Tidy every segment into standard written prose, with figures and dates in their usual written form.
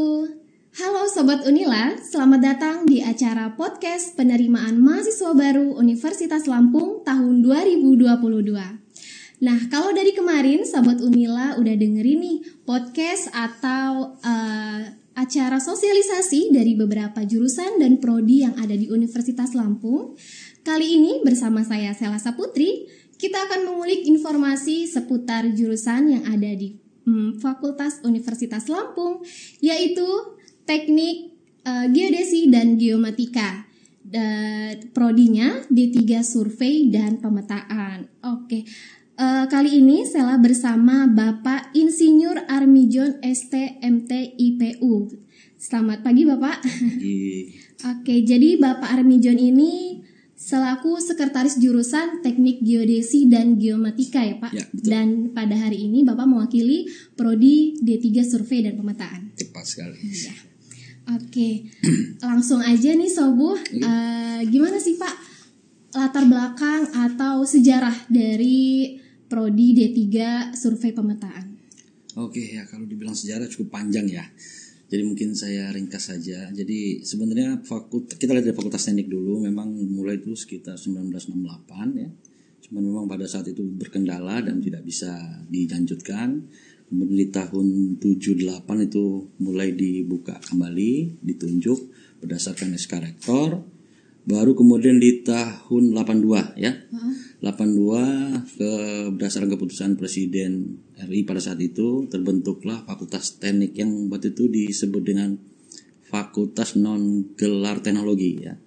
Halo Sobat Unila, selamat datang di acara podcast penerimaan mahasiswa baru Universitas Lampung tahun 2022. Nah, kalau dari kemarin Sobat Unila udah dengerin nih podcast atau acara sosialisasi dari beberapa jurusan dan prodi yang ada di Universitas Lampung. Kali ini bersama saya Sela Saputri, kita akan mengulik informasi seputar jurusan yang ada di Fakultas Universitas Lampung, yaitu Teknik Geodesi dan Geomatika. Prodinya D3 Survei dan Pemetaan. Oke. Kali ini Sela bersama Bapak Insinyur Armijon ST MT IPU. Selamat pagi Bapak. Pagi. Oke, jadi Bapak Armijon ini selaku sekretaris jurusan Teknik Geodesi dan Geomatika ya Pak. Ya, betul. Dan pada hari ini Bapak mewakili prodi D3 Survei dan Pemetaan. Tepat sekali. Ya. Oke, langsung aja nih Sobuh. Gimana sih Pak latar belakang atau sejarah dari prodi D3 Survei Pemetaan? Oke, ya kalau dibilang sejarah cukup panjang ya. Jadi mungkin saya ringkas saja. Jadi sebenarnya kita lihat dari Fakultas Teknik dulu, memang mulai itu sekitar 1968 ya. Cuman memang pada saat itu berkendala dan tidak bisa dilanjutkan. Kemudian di tahun 78 itu mulai dibuka kembali, ditunjuk berdasarkan SK Rektor. Baru kemudian di tahun 82 ya. 82 berdasarkan keputusan Presiden RI pada saat itu terbentuklah Fakultas Teknik yang waktu itu disebut dengan Fakultas Non Gelar Teknologi ya.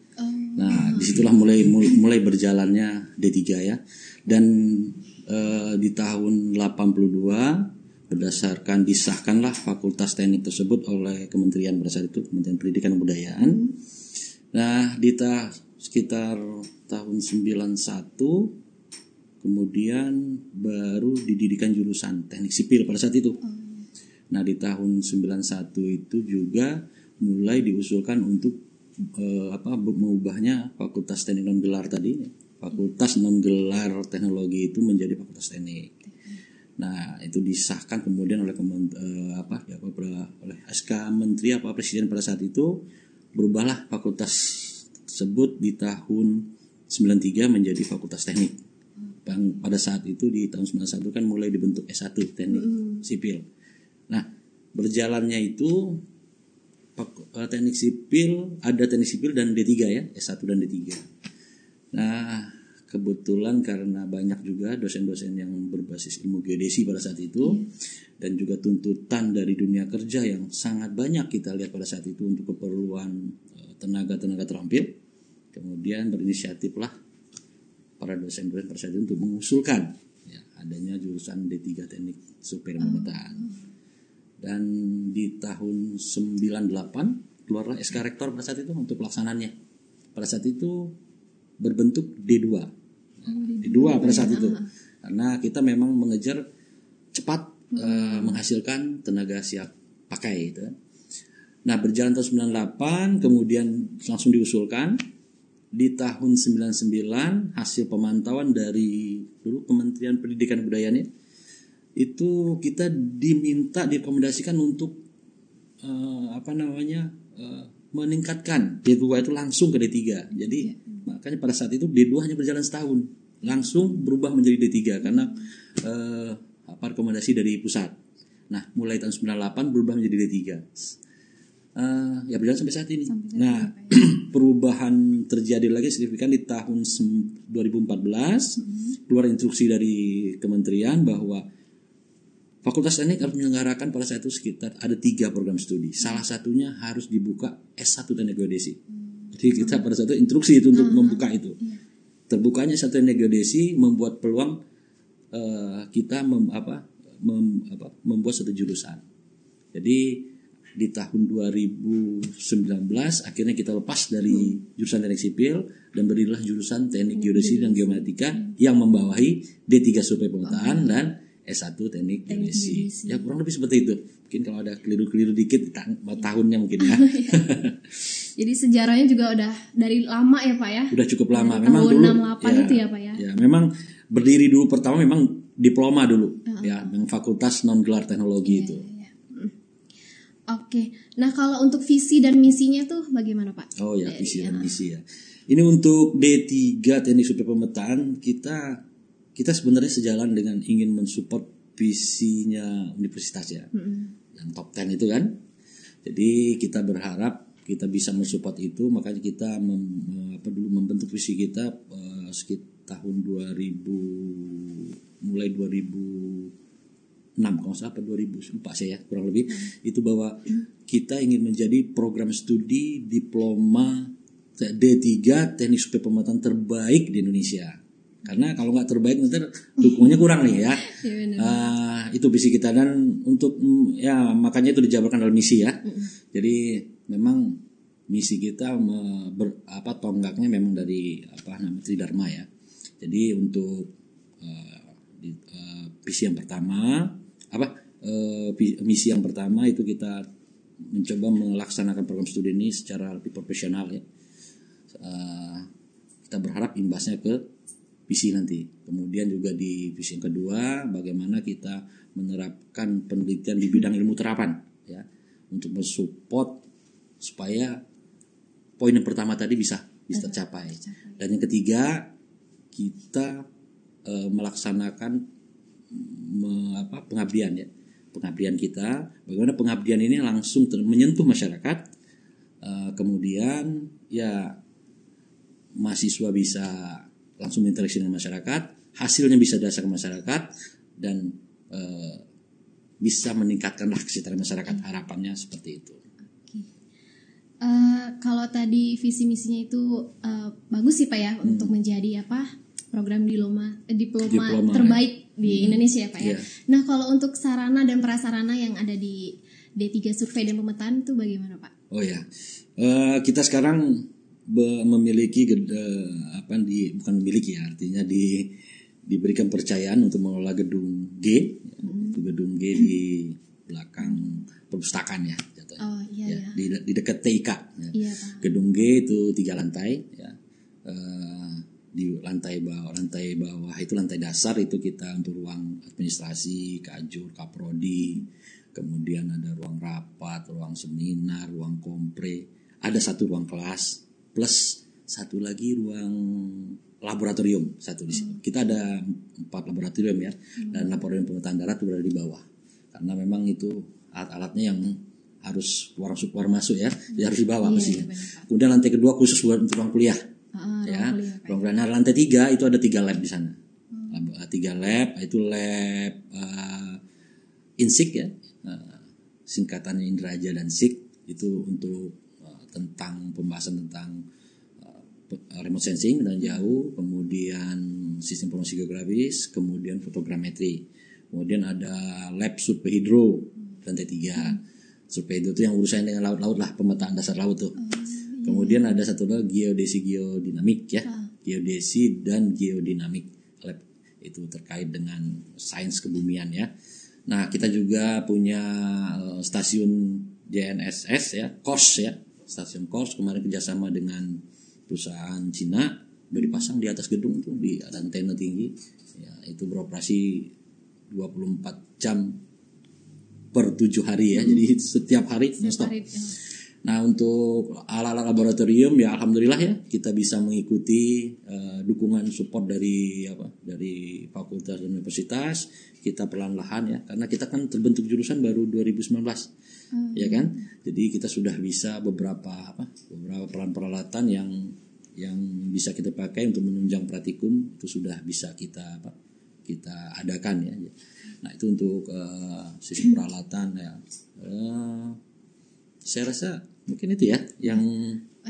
Nah, disitulah mulai berjalannya D3 ya. Dan di tahun 82 berdasarkan disahkanlah Fakultas Teknik tersebut oleh Kementerian pada saat itu, Kementerian Pendidikan dan Kebudayaan. Nah, di sekitar tahun 91 kemudian baru didirikan jurusan Teknik Sipil pada saat itu. Nah, di tahun 91 itu juga mulai diusulkan untuk mengubahnya Fakultas Teknik Non Gelar tadi, Fakultas Non Gelar Teknologi itu menjadi Fakultas Teknik. Nah, itu disahkan kemudian oleh oleh SK Menteri Presiden pada saat itu, berubahlah fakultas tersebut di tahun 93 menjadi Fakultas Teknik. Pada saat itu di tahun 91 kan mulai dibentuk S1 Teknik Sipil. Nah, berjalannya itu Teknik Sipil, ada Teknik Sipil dan D3 ya, S1 dan D3. Nah, kebetulan karena banyak juga dosen-dosen yang berbasis ilmu geodesi pada saat itu, dan juga tuntutan dari dunia kerja yang sangat banyak kita lihat pada saat itu untuk keperluan tenaga-tenaga terampil, kemudian berinisiatiflah para dosen-dosen pada saat itu untuk mengusulkan ya, adanya jurusan D3 Teknik Survei dan Pemetaan. Dan di tahun 98 keluarlah SK Rektor pada saat itu untuk pelaksanaannya. Pada saat itu berbentuk D2. D2 pada saat itu. Karena kita memang mengejar cepat menghasilkan tenaga siap pakai gitu. Nah, berjalan tahun 98 kemudian langsung diusulkan. Di tahun 99 hasil pemantauan dari dulu Kementerian Pendidikan dan Kebudayaan itu kita diminta direkomendasikan untuk meningkatkan D2 itu langsung ke D3. Jadi makanya pada saat itu D2 hanya berjalan setahun, langsung berubah menjadi D3 karena rekomendasi dari pusat. Nah, mulai tahun 98 berubah menjadi D3. Ya berjalan sampai saat ini. Nah, perubahan terjadi lagi signifikan di tahun 2014. Keluar instruksi dari kementerian bahwa Fakultas Teknik harus menyelenggarakan pada saat itu sekitar ada 3 program studi. Salah satunya harus dibuka S1 Teknik Geodesi. Jadi kita pada saat itu instruksi itu untuk membuka itu. Terbukanya S1 Teknik Geodesi membuat peluang kita membuat satu jurusan. Jadi di tahun 2019 akhirnya kita lepas dari jurusan Teknik Sipil dan berdirilah jurusan Teknik Geodesi dan Geomatika yang membawahi D3 Survei Pemetaan dan S1 Teknik Geodesi. Ya kurang lebih seperti itu. Mungkin kalau ada keliru-keliru dikit tahunnya mungkin ya. Jadi sejarahnya juga udah dari lama ya Pak ya? Udah cukup lama. Dari memang tahun dulu 68 itu ya Pak ya? Ya, memang berdiri dulu pertama memang diploma dulu ya, yang Fakultas Non Gelar Teknologi itu. Oke. Nah, kalau untuk visi dan misinya tuh bagaimana, Pak? Oh ya, visi dan misi ya. Ini untuk D3 Teknik Survei Pemetaan, kita sebenarnya sejalan dengan ingin mensupport visinya universitas ya. Yang top 10 itu kan. Jadi kita berharap kita bisa mensupport itu, makanya kita membentuk visi kita sekitar tahun 2000, mulai 2006 kalau salah 2004 saya kurang lebih, itu bahwa kita ingin menjadi program studi diploma D3 Teknik Survei Pemetaan terbaik di Indonesia. Karena kalau nggak terbaik nanti dukungannya kurang nih ya. Itu visi kita, dan untuk ya makanya itu dijabarkan dalam misi ya. Jadi memang misi kita tonggaknya memang dari Tridharma ya. Jadi untuk visi yang pertama misi yang pertama itu kita mencoba melaksanakan program studi ini secara lebih profesional ya. Kita berharap imbasnya ke visi nanti. Kemudian juga di visi yang kedua, bagaimana kita menerapkan penelitian di bidang ilmu terapan ya, untuk mensupport supaya poin yang pertama tadi bisa tercapai. Dan yang ketiga, kita melaksanakan pengabdian ya. Pengabdian kita, bagaimana pengabdian ini langsung menyentuh masyarakat. Kemudian ya mahasiswa bisa langsung berinteraksi dengan masyarakat, hasilnya bisa didasarkan masyarakat, dan bisa meningkatkanlah kesejahteraan masyarakat, harapannya seperti itu. Kalau tadi visi misinya itu bagus sih Pak ya, untuk menjadi program diploma terbaik di Indonesia ya Pak ya. Nah, kalau untuk sarana dan prasarana yang ada di D3 Survei dan Pemetaan itu bagaimana Pak? Oh ya, kita sekarang memiliki bukan memiliki ya, artinya diberikan percayaan untuk mengelola gedung G, itu gedung G di belakang perpustakaan ya jatuhnya. Oh iya. Di dekat TIK ya. Iya, Pak. Gedung G itu 3 lantai ya. Di lantai bawah itu lantai dasar itu kita untuk ruang administrasi, Kajur, Kaprodi, kemudian ada ruang rapat, ruang seminar, ruang kompre, ada 1 ruang kelas plus 1 lagi ruang laboratorium satu di sini. Kita ada 4 laboratorium ya, dan laboratorium pemetaan darat itu berada di bawah. Karena memang itu alat-alatnya yang harus keluar masuk ya, dia harus dibawa pastinya. Kemudian lantai kedua khusus buat untuk ruang kuliah. Ruang kuliah. Nah, lantai 3 itu ada 3 lab di sana. 3 lab, itu lab INSIK ya. Singkatannya Indraja dan SIK, itu untuk tentang pembahasan tentang remote sensing dan jauh, kemudian sistem informasi geografis, kemudian fotogrametri. Kemudian ada lab survei hidro lantai 3. Survei hidro itu yang urusan dengan laut-laut lah, pemetaan dasar laut tuh. Kemudian ada 1 lagi geodesi geodinamik ya. Geodesi dan geodinamik lab, itu terkait dengan sains kebumian ya. Nah, kita juga punya stasiun GNSS ya, KOS ya. Stasiun KOS kemarin kerjasama dengan perusahaan Cina, udah dipasang di atas gedung tuh, di antena tinggi ya, itu beroperasi 24 jam per 7 hari ya. Jadi setiap hari non-stop. Nah, untuk alat-alat laboratorium ya alhamdulillah ya, kita bisa mengikuti dukungan support dari fakultas dan universitas. Kita perlahan-lahan ya, karena kita kan terbentuk jurusan baru 2019. Ya kan? Jadi kita sudah bisa beberapa peralatan yang bisa kita pakai untuk menunjang praktikum, itu sudah bisa kita adakan ya. Nah, itu untuk sisi peralatan ya. Saya rasa mungkin itu ya yang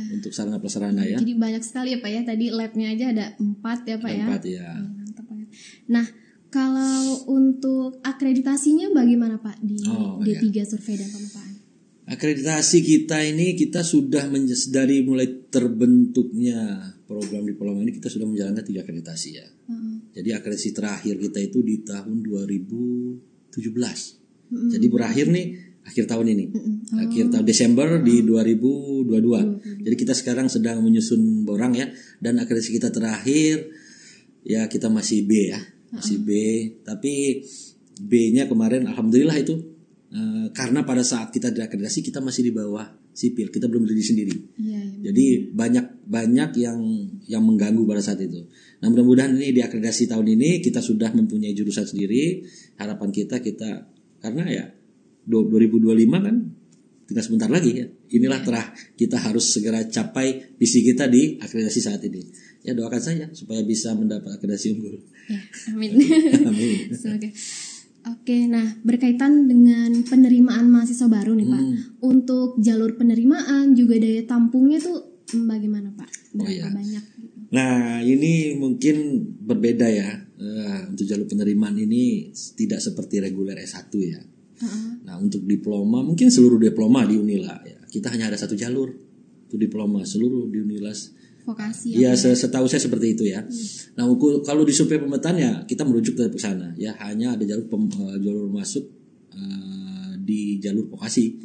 untuk sarana prasarana ya. Jadi banyak sekali ya Pak ya. Tadi labnya aja ada 4 ya Pak ya. 4 ya. Mantap banget. Nah, kalau untuk akreditasinya bagaimana Pak di D3 Survei dan Pemetaan? Akreditasi kita sudah dari mulai terbentuknya program diploma ini kita sudah menjalankan 3 akreditasi ya. Jadi akreditasi terakhir kita itu di tahun 2017. Jadi berakhir nih akhir tahun ini. Akhir tahun Desember di 2022. Jadi kita sekarang sedang menyusun borang ya, dan akreditasi kita terakhir ya kita masih B ya. Masih B, tapi B-nya kemarin alhamdulillah itu Karena pada saat kita diakreditasi kita masih di bawah sipil, kita belum berdiri sendiri. Iya. Jadi banyak yang mengganggu pada saat itu. Nah, mudah-mudahan ini diakreditasi tahun ini kita sudah mempunyai jurusan sendiri. Harapan kita karena ya 2025 kan tinggal sebentar lagi ya. Inilah kita harus segera capai visi kita di akreditasi saat ini. Ya, doakan saja supaya bisa mendapat akreditasi unggul. Ya, amin. Amin. Semoga. Oke, nah berkaitan dengan penerimaan mahasiswa baru nih Pak. Untuk jalur penerimaan juga daya tampungnya tuh bagaimana Pak? Berapa banyak? Nah, ini mungkin berbeda ya. Untuk jalur penerimaan ini tidak seperti reguler S1 ya. Nah, untuk diploma, mungkin seluruh diploma di Unila ya, kita hanya ada satu jalur untuk diploma seluruh di Unila. Vokasi ya, setahu saya seperti itu ya. Nah, kalau di survei pemetaan ya kita merujuk ke sana ya, hanya ada jalur masuk di jalur vokasi.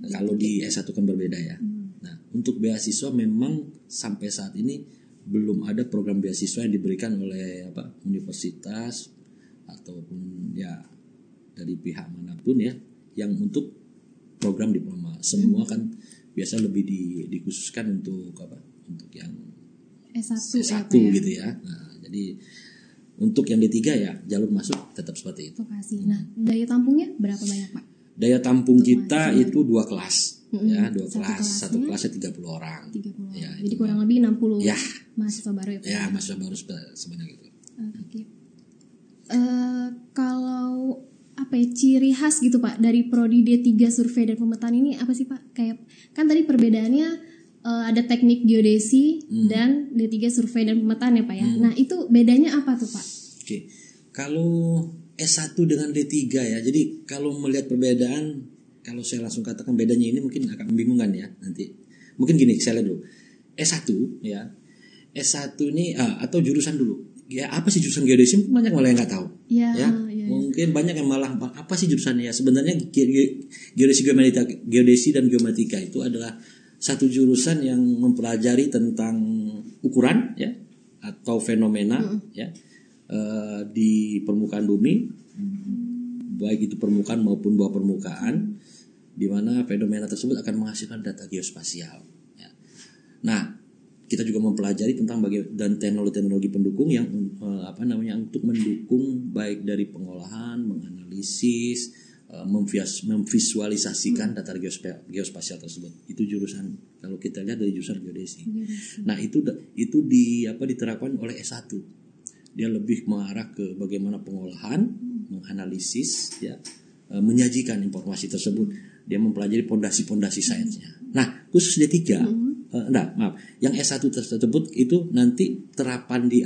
Kalau di S1 kan berbeda ya. Nah, untuk beasiswa memang sampai saat ini belum ada program beasiswa yang diberikan oleh universitas ataupun ya dari pihak manapun ya yang untuk program diploma. Semua kan biasa lebih dikhususkan untuk untuk yang S1 gitu ya. Nah, jadi untuk yang D3 ya jalur masuk tetap seperti itu. Vokasi. Nah, daya tampungnya berapa banyak Pak? Daya tampung kita itu 2 kelas. Ya, 2 kelas. Satu kelasnya 30 orang. 30 ya, jadi kurang lebih 60 ya, mahasiswa baru ya Pak? Ya, mahasiswa baru sebanyak itu. Oke. Kalau ciri khas gitu Pak dari prodi D3 survei dan pemetaan ini apa sih Pak? Kayak kan tadi perbedaannya ada teknik geodesi dan D3 survei dan pemetaan ya Pak ya. Nah, itu bedanya apa tuh Pak? Oke. Kalau S1 dengan D3 ya. Jadi kalau melihat perbedaan, kalau saya langsung katakan bedanya ini mungkin akan membingungkan ya nanti. Mungkin gini, saya lihat dulu. S1 ya. S1 ini atau jurusan dulu. Ya, apa sih jurusan geodesi? Mungkin banyak malah yang nggak tahu. Ya. Mungkin banyak yang malah apa sih jurusannya ya? Sebenarnya geodesi dan geomatika itu adalah satu jurusan yang mempelajari tentang ukuran ya atau fenomena ya di permukaan bumi, baik itu permukaan maupun bawah permukaan, di mana fenomena tersebut akan menghasilkan data geospasial ya. Nah, kita juga mempelajari tentang dan teknologi pendukung yang untuk mendukung baik dari pengolahan, menganalisis, memvisualisasikan data geospasial tersebut. Itu jurusan kalau kita lihat dari jurusan geodesi. Nah, itu diterapkan oleh S1. Dia lebih mengarah ke bagaimana pengolahan, menganalisis ya, menyajikan informasi tersebut. Dia mempelajari pondasi-pondasi sainsnya. Nah, khusus D3 yang S1 tersebut itu nanti terapan di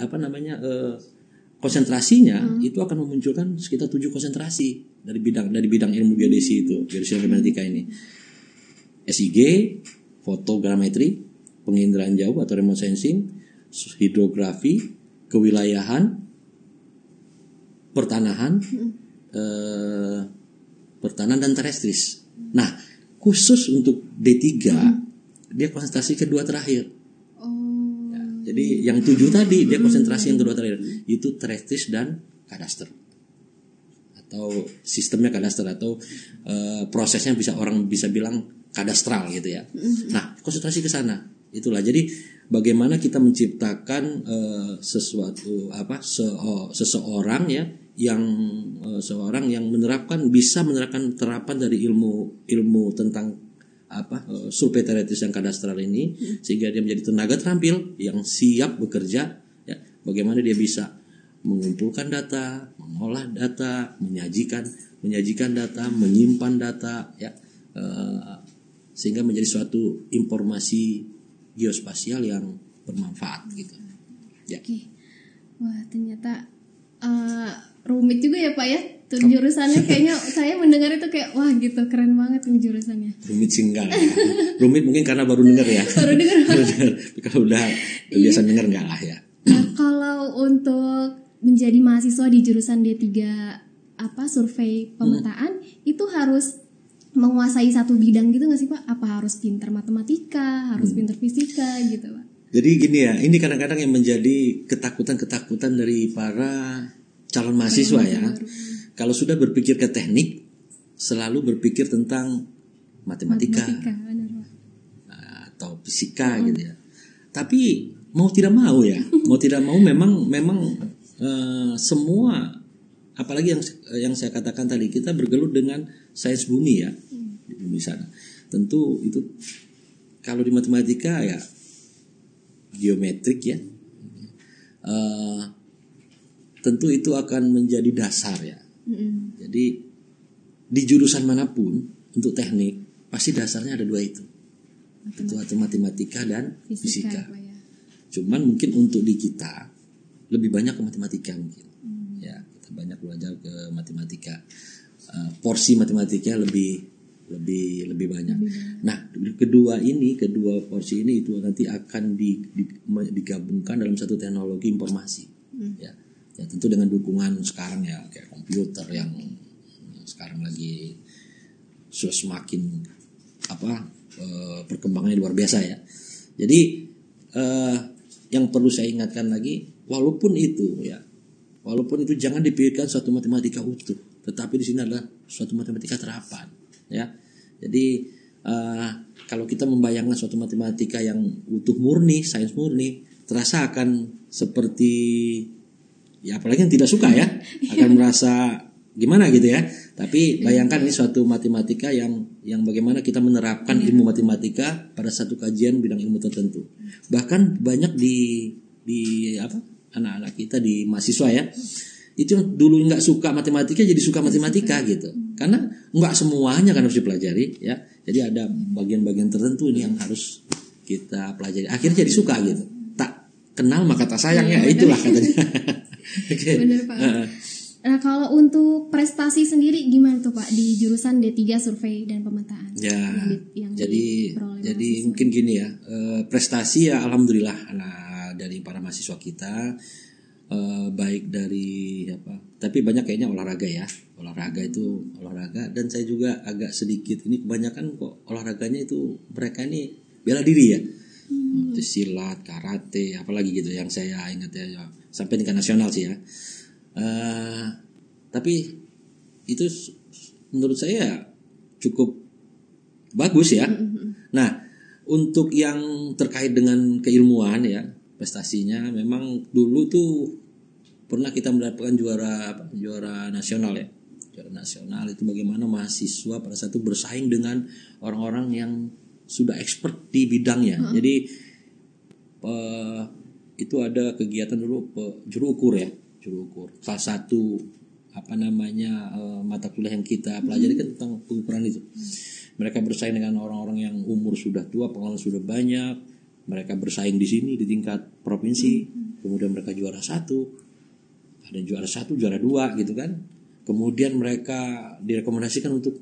konsentrasinya itu akan memunculkan sekitar 7 konsentrasi dari bidang ilmu geodesi itu, geodesi dan geomatika ini. SIG, fotogrametri, penginderaan jauh atau remote sensing, hidrografi, kewilayahan, pertanahan dan terestris. Nah, khusus untuk D3 dia konsentrasi kedua terakhir. Jadi yang 7 tadi dia konsentrasi yang kedua terakhir itu terestris dan kadaster atau sistemnya kadaster atau prosesnya orang bisa bilang kadastral gitu ya. Nah, konsentrasi ke sana itulah. Jadi bagaimana kita menciptakan seseorang ya seorang yang bisa menerapkan terapan dari ilmu tentang survei teoretis dan kadastral ini sehingga dia menjadi tenaga terampil yang siap bekerja ya. Bagaimana dia bisa mengumpulkan data, mengolah data, menyajikan data, menyimpan data ya, sehingga menjadi suatu informasi geospasial yang bermanfaat gitu ya. Oke. Wah, ternyata rumit juga ya Pak ya jurusannya. Kayaknya saya mendengar itu kayak wah gitu, keren banget nih jurusannya. Rumit sih enggak ya. Rumit mungkin karena baru dengar ya. Baru dengar. Kalau udah biasa dengar enggak lah ya. Nah, kalau untuk menjadi mahasiswa di jurusan D3 survei pemetaan itu harus menguasai satu bidang gitu nggak sih Pak? Apa harus pintar matematika, harus pintar fisika gitu Pak? Jadi gini ya, ini kadang-kadang yang menjadi ketakutan dari para calon mahasiswa ya. Kalau sudah berpikir ke teknik, selalu berpikir tentang matematika benar, Pak. atau fisika gitu ya. Tapi mau tidak mau memang semua, apalagi yang saya katakan tadi, kita bergelut dengan sains bumi ya, di bumi sana. Tentu itu kalau di matematika ya geometrik ya, tentu itu akan menjadi dasar ya. Jadi di jurusan manapun untuk teknik pasti dasarnya ada dua itu atau matematika dan fisika. Pak, ya. Cuman mungkin untuk di kita lebih banyak ke matematika mungkin. Ya, kita banyak belajar ke matematika. Porsi matematika lebih banyak. Nah, kedua porsi ini itu nanti akan digabungkan dalam satu teknologi informasi. Ya, tentu dengan dukungan sekarang ya kayak komputer yang sekarang lagi sudah semakin perkembangannya luar biasa ya. Jadi yang perlu saya ingatkan lagi, walaupun itu jangan dipikirkan suatu matematika utuh, tetapi di sini adalah suatu matematika terapan ya. Jadi kalau kita membayangkan suatu matematika yang utuh murni, sains murni, terasa akan seperti ya, apalagi yang tidak suka ya, akan merasa gimana gitu ya. Tapi bayangkan ini suatu matematika yang bagaimana kita menerapkan ilmu matematika pada satu kajian bidang ilmu tertentu. Bahkan banyak di anak-anak kita, di mahasiswa ya, itu dulu nggak suka matematika jadi suka matematika gitu. Karena nggak semuanya kan harus dipelajari ya. Jadi ada bagian-bagian tertentu ini yang harus kita pelajari. Akhirnya jadi suka gitu. Tak kenal maka tak sayang ya, itulah katanya. Okay. Benar, Pak. Nah, kalau untuk prestasi sendiri gimana tuh Pak di jurusan D3 Survei dan Pemetaan? Ya, jadi mungkin gini ya, prestasi ya alhamdulillah dari para mahasiswa kita, baik dari tapi banyak kayaknya olahraga dan saya juga agak sedikit ini kebanyakan kok olahraganya itu mereka ini bela diri ya, silat, karate, apalagi gitu yang saya ingat ya, sampai tingkat nasional sih ya. Tapi itu menurut saya cukup bagus ya. Nah, untuk yang terkait dengan keilmuan ya, prestasinya memang dulu tuh pernah kita mendapatkan juara nasional ya. Juara nasional itu bagaimana mahasiswa pada saat itu bersaing dengan orang-orang yang sudah expert di bidangnya. Jadi itu ada kegiatan dulu juru ukur. Salah satu mata kuliah yang kita pelajari kan tentang pengukuran itu. Mereka bersaing dengan orang-orang yang umur sudah tua, pengalaman sudah banyak. Mereka bersaing di sini di tingkat provinsi, kemudian mereka juara 1, ada juara 1, juara 2 gitu kan. Kemudian mereka direkomendasikan untuk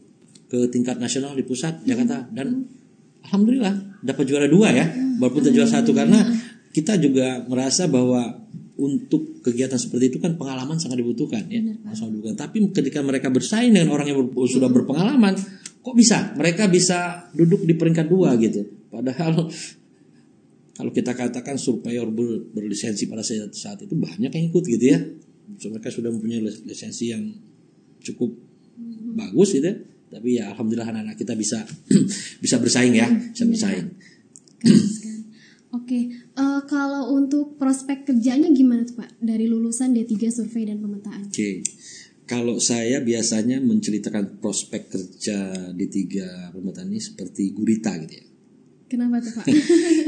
ke tingkat nasional di pusat Jakarta dan alhamdulillah dapat juara 2 ya, walaupun tak juara 1 karena kita juga merasa bahwa untuk kegiatan seperti itu kan pengalaman sangat dibutuhkan ya. Tapi ketika mereka bersaing dengan orang yang sudah berpengalaman, kok bisa mereka bisa duduk di peringkat 2 gitu. Padahal kalau kita katakan surveyor berlisensi pada saat itu banyak yang ikut gitu ya. So, mereka sudah mempunyai lisensi yang cukup bagus gitu ya. Tapi ya alhamdulillah anak-anak kita bisa bersaing ya, bisa bersaing. Oke, kalau untuk prospek kerjanya gimana tuh Pak dari lulusan D3 Survei dan Pemetaan? Oke. Kalau saya biasanya menceritakan prospek kerja D3 Pemetaan ini seperti gurita gitu ya. Kenapa tuh Pak?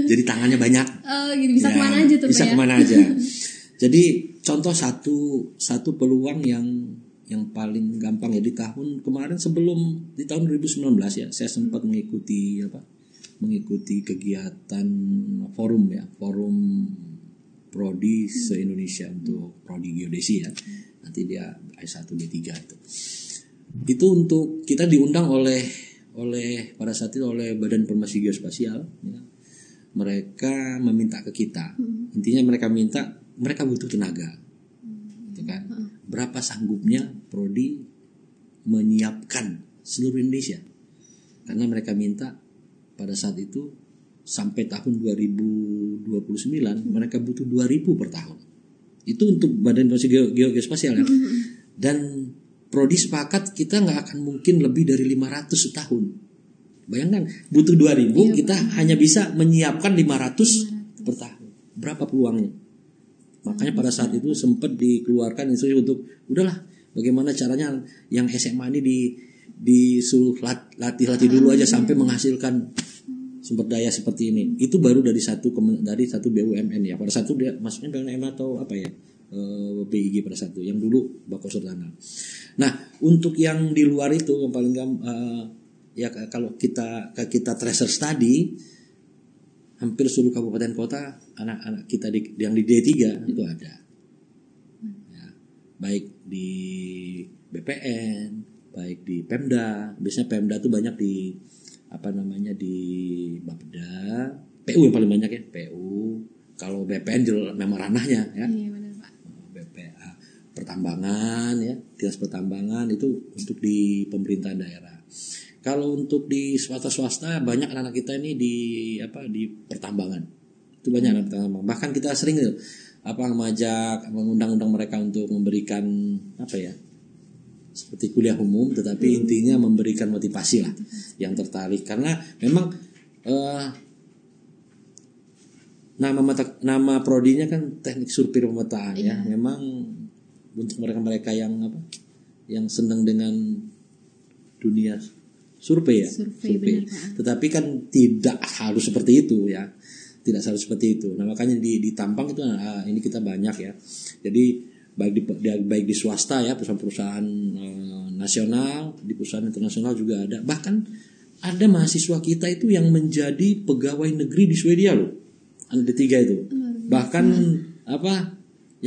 Jadi tangannya banyak. Oh gitu, bisa ya, kemana aja tuh bisa Pak ya? Kemana aja. Jadi contoh satu peluang yang paling gampang ya, di tahun kemarin di tahun 2019 ya, saya sempat mengikuti kegiatan forum prodi se-Indonesia untuk prodi geodesi ya. Nanti dia S1 D3 itu untuk kita diundang oleh pada saat itu oleh Badan Informasi Geospasial ya. Mereka meminta ke kita, intinya mereka butuh tenaga gitu kan. Berapa sanggupnya prodi menyiapkan seluruh Indonesia, karena mereka minta pada saat itu sampai tahun 2029 mereka butuh 2.000 per tahun. Itu untuk Badan Informasi Geospasial ya. Dan Prodi sepakat kita nggak akan mungkin lebih dari 500 setahun. Bayangkan butuh 2000, kita hanya bisa menyiapkan 500 per tahun. Berapa peluangnya? Makanya pada saat itu sempat dikeluarkan instruksi untuk udahlah, bagaimana caranya yang SMA ini disuruh latih dulu aja sampai menghasilkan sumber daya seperti ini. Itu baru dari satu BUMN ya. Pada satu dia maksudnya BUMN atau apa ya? BIG pada satu yang dulu Bako Sultana. Nah, untuk yang di luar itu yang paling ya kalau kita tracer study, hampir seluruh kabupaten kota anak-anak kita yang di D3 itu ada. Ya, baik di BPN, baik di Pemda. Biasanya Pemda itu banyak di di Bapeda, PU yang paling banyak ya, PU. Kalau BPN memang ranahnya ya. Iya, benar, Pak. BPA pertambangan ya, dinas pertambangan itu untuk di pemerintahan daerah. Kalau untuk di swasta banyak anak-anak kita ini di pertambangan. Itu banyak anak pertambangan. Bahkan kita sering mengundang-undang mereka untuk memberikan seperti kuliah umum, tetapi intinya memberikan motivasi lah yang tertarik, karena memang nama prodinya kan teknik survei pemetaan ya. Memang untuk mereka yang senang dengan dunia survei. Tetapi kan tidak harus seperti itu ya. Tidak harus seperti itu. Nah, makanya di Tampang itu ini kita banyak ya. Jadi baik di swasta ya, perusahaan-perusahaan nasional, di perusahaan internasional juga ada. Bahkan ada mahasiswa kita itu yang menjadi pegawai negeri di Swedia loh. Anak D3 itu. Bahkan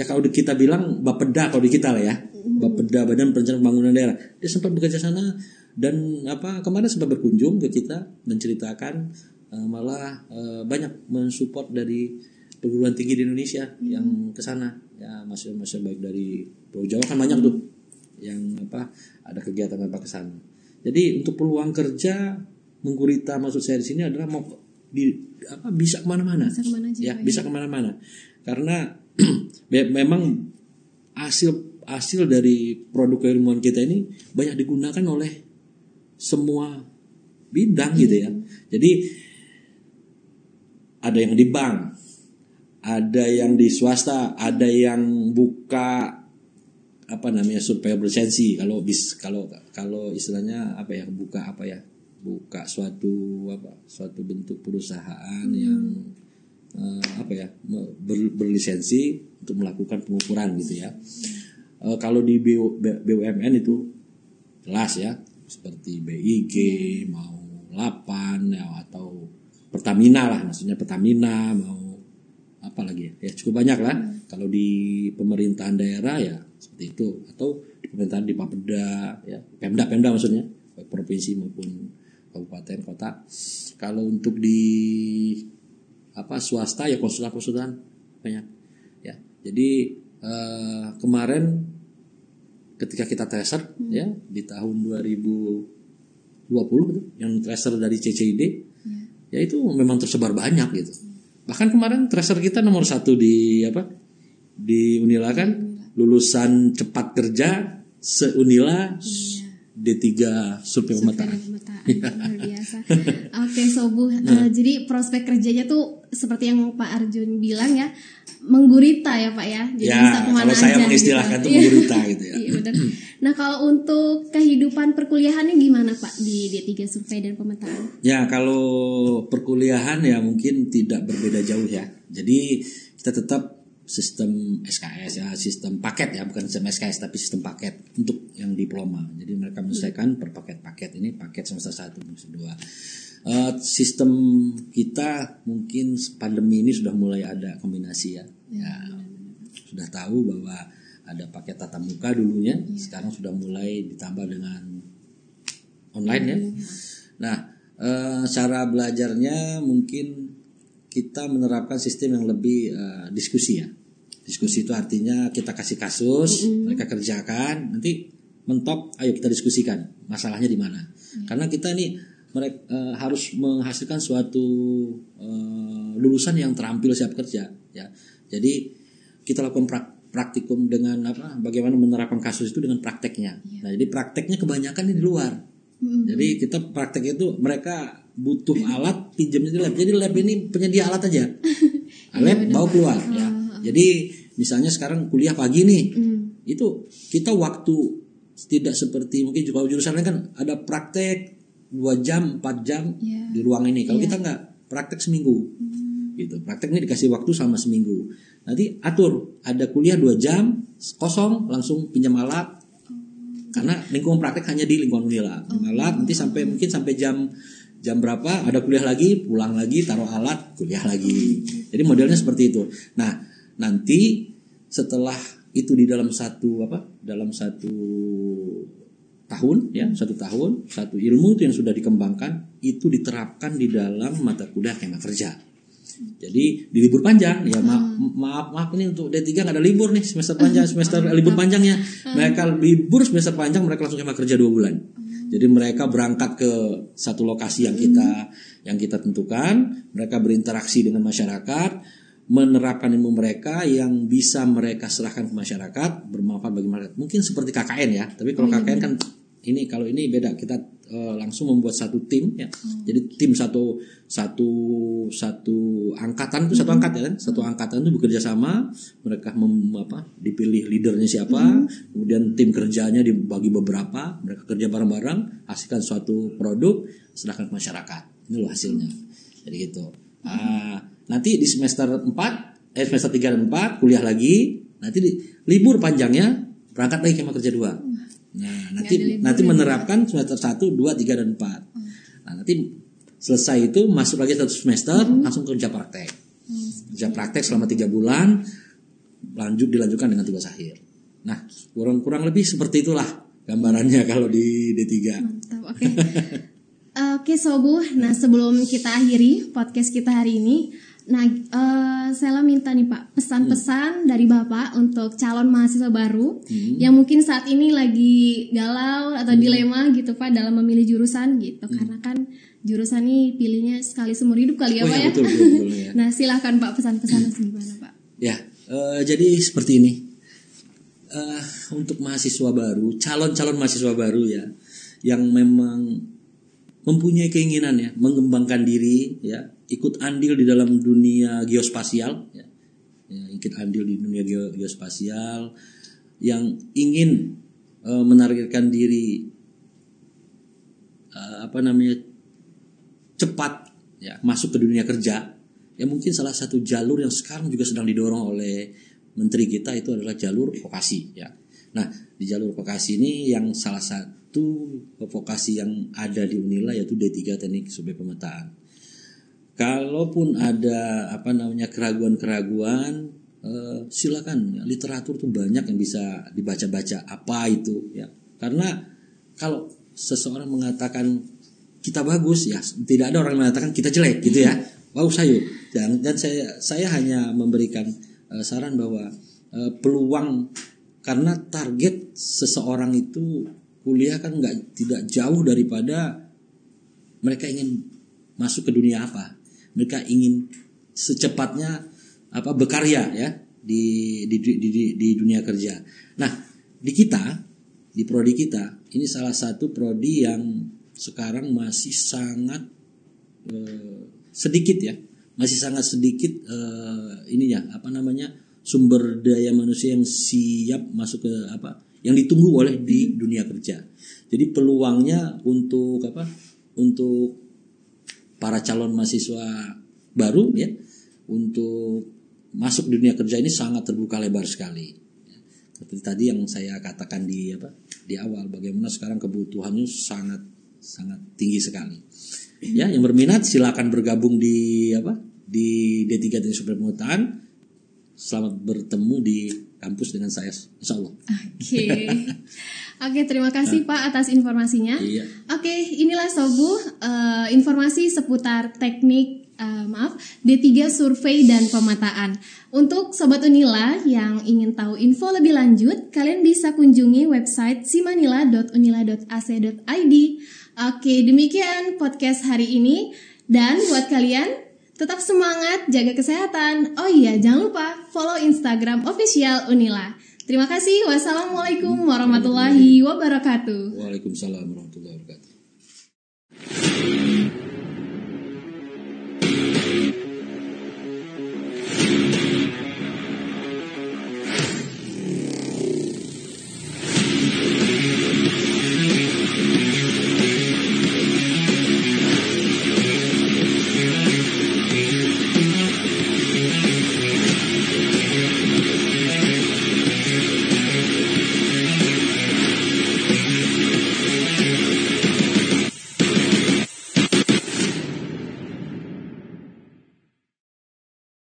kalau kita bilang Bapeda kalau di kita lah ya. Bapeda, Badan Perencanaan Pembangunan Daerah. Dia sempat bekerja sana. Dan kemarin sempat berkunjung ke kita menceritakan malah banyak mensupport dari perguruan tinggi di Indonesia yang ke sana ya, mahasiswa baik dari Pulau Jawa kan banyak tuh yang ada kegiatan ke sana. Jadi untuk peluang kerja menggurita maksud saya di sini adalah bisa kemana-mana ya, bisa kemana-mana karena memang hasil dari produk keilmuan kita ini banyak digunakan oleh semua bidang gitu ya. Jadi ada yang di bank, ada yang di swasta, ada yang buka survei berlisensi. Kalau istilahnya buka suatu bentuk perusahaan yang berlisensi untuk melakukan pengukuran gitu ya. Kalau di BUMN itu jelas ya, seperti BIG, mau Lapan ya, atau Pertamina lah, maksudnya Pertamina, mau apa lagi ya, cukup banyak lah. Kalau di pemerintahan daerah ya seperti itu, atau pemerintahan di Bapeda ya, Pemda maksudnya, baik provinsi maupun kabupaten kota. Kalau untuk di swasta ya konsultan banyak ya. Jadi kemarin ketika kita tracer ya di tahun 2020 yang tracer dari CCID ya itu memang tersebar banyak gitu. Bahkan kemarin tracer kita nomor 1 di Unila kan, lulusan cepat kerja se-Unila D3 survei pemetaan. Luar biasa. Oke, Sobu. Jadi prospek kerjanya tuh seperti yang Pak Arjun bilang ya, menggurita ya Pak ya. Jadi ya, bisa kemana kalau saya mengistilahkan itu menggurita gitu ya. Iya, benar. Nah, kalau untuk kehidupan perkuliahannya gimana Pak di D3 survei dan pemetaan? Ya, kalau perkuliahan ya mungkin tidak berbeda jauh ya. Jadi kita tetap sistem SKS ya, sistem paket ya, bukan sistem SKS tapi sistem paket untuk yang diploma. Jadi mereka menyelesaikan per paket-paket, ini paket semester 1 semester 2. Sistem kita mungkin pandemi ini sudah mulai ada kombinasi ya. Ya, sudah tahu bahwa ada paket tatap muka dulunya, sekarang sudah mulai ditambah dengan online ya. Nah, cara belajarnya mungkin kita menerapkan sistem yang lebih diskusi ya. Diskusi itu artinya kita kasih kasus, mereka kerjakan, nanti mentok, ayo kita diskusikan masalahnya di mana. Karena kita ini harus menghasilkan suatu lulusan yang terampil siap kerja ya. Jadi kita lakukan praktikum dengan bagaimana menerapkan kasus itu dengan prakteknya. Nah, jadi prakteknya kebanyakan di luar. Jadi kita praktek itu mereka butuh alat, pinjamnya di lab. Jadi lab ini penyedia alat aja. Lab bawa keluar ya. Jadi misalnya sekarang kuliah pagi nih. Itu kita waktu tidak seperti mungkin kalau jurusan lain kan ada praktek 2 jam, 4 jam di ruang ini. Kalau kita enggak, praktek seminggu. Gitu. Praktek ini dikasih waktu sama seminggu. Nanti atur, ada kuliah 2 jam, kosong langsung pinjam alat. Karena lingkungan praktek hanya di lingkungan Unila. Alat nanti mungkin sampai jam berapa ada kuliah lagi, pulang lagi, taruh alat, kuliah lagi. Jadi modelnya seperti itu. Nah, nanti setelah itu di dalam satu tahun ya, 1 tahun, satu ilmu itu yang sudah dikembangkan itu diterapkan di dalam mata kuliah kema kerja. Jadi di libur panjang ya, maaf ini untuk D3 nggak ada libur nih, semester panjang, libur panjangnya. Mereka libur semester panjang, mereka langsung kema kerja 2 bulan. Jadi mereka berangkat ke satu lokasi yang kita tentukan, mereka berinteraksi dengan masyarakat, menerapkan ilmu mereka yang bisa mereka serahkan ke masyarakat, bermanfaat bagi masyarakat. Mungkin seperti KKN ya, tapi kalau KKN kan kalau ini beda, kita langsung membuat satu tim ya. Jadi tim satu angkatan itu satu angkatan itu bekerja sama, mereka dipilih leadernya siapa, kemudian tim kerjanya dibagi beberapa, mereka kerja bareng-bareng, hasilkan suatu produk, serahkan ke masyarakat. Ini loh hasilnya. Jadi gitu. Nanti di semester 3 dan 4 kuliah lagi, nanti di libur panjangnya berangkat lagi kema kerja 2. Nah, nanti menerapkan semester 1, 2, 3 dan 4. Nah, nanti selesai itu masuk lagi 1 semester, langsung kerja praktek. Kerja praktek selama 3 bulan, dilanjutkan dengan tugas akhir. Nah, kurang lebih seperti itulah gambarannya kalau di D3. Mantap, oke. Oke Sobu, nah sebelum kita akhiri podcast kita hari ini, saya minta nih Pak pesan-pesan dari Bapak untuk calon mahasiswa baru yang mungkin saat ini lagi galau atau dilema gitu Pak dalam memilih jurusan gitu, karena kan jurusan ini pilihnya sekali seumur hidup kali ya Pak ya. Betul, ya. Nah silakan Pak pesan-pesan gimana Pak? Ya, jadi seperti ini. Untuk mahasiswa baru, calon mahasiswa baru ya, yang memang mempunyai keinginan ya, mengembangkan diri ya, ikut andil di dalam dunia geospasial ya, ikut andil di dunia geospasial, yang ingin menargetkan diri cepat ya masuk ke dunia kerja ya, mungkin salah satu jalur yang sekarang juga sedang didorong oleh menteri kita itu adalah jalur vokasi ya. Nah, di jalur vokasi ini yang salah satu vokasi yang ada di Unila yaitu D3 Teknik Sumber Pemetaan. Kalaupun ada keraguan-keraguan, silakan ya, literatur tuh banyak yang bisa dibaca-baca apa itu ya. Karena kalau seseorang mengatakan kita bagus ya, tidak ada orang yang mengatakan kita jelek gitu ya. Wow sayur. Dan saya hanya memberikan saran bahwa peluang, karena target seseorang itu kuliah kan tidak jauh daripada mereka ingin masuk ke dunia apa. Mereka ingin secepatnya berkarya ya di dunia kerja. Nah, di prodi kita ini salah satu prodi yang sekarang masih sangat sedikit ya. Masih sangat sedikit sumber daya manusia yang siap masuk ke yang ditunggu oleh di dunia kerja. Jadi peluangnya untuk para calon mahasiswa baru ya untuk masuk dunia kerja ini sangat terbuka lebar sekali. Seperti tadi yang saya katakan di awal, bagaimana sekarang kebutuhannya sangat tinggi sekali. Ya, yang berminat silakan bergabung di D3 Teknik Sumber Pemetaan. Selamat bertemu di kampus dengan saya, insya Allah. Oke, terima kasih Pak atas informasinya. Iya. Oke, inilah Sobu informasi seputar teknik D3 Survei dan Pemetaan. Untuk Sobat Unila yang ingin tahu info lebih lanjut, kalian bisa kunjungi website simanila.unila.ac.id. Oke, demikian podcast hari ini. Dan buat kalian, Tetap semangat, jaga kesehatan. Oh iya, jangan lupa follow Instagram official Unila. Terima kasih. Wassalamualaikum warahmatullahi wabarakatuh. Waalaikumsalam warahmatullahi wabarakatuh.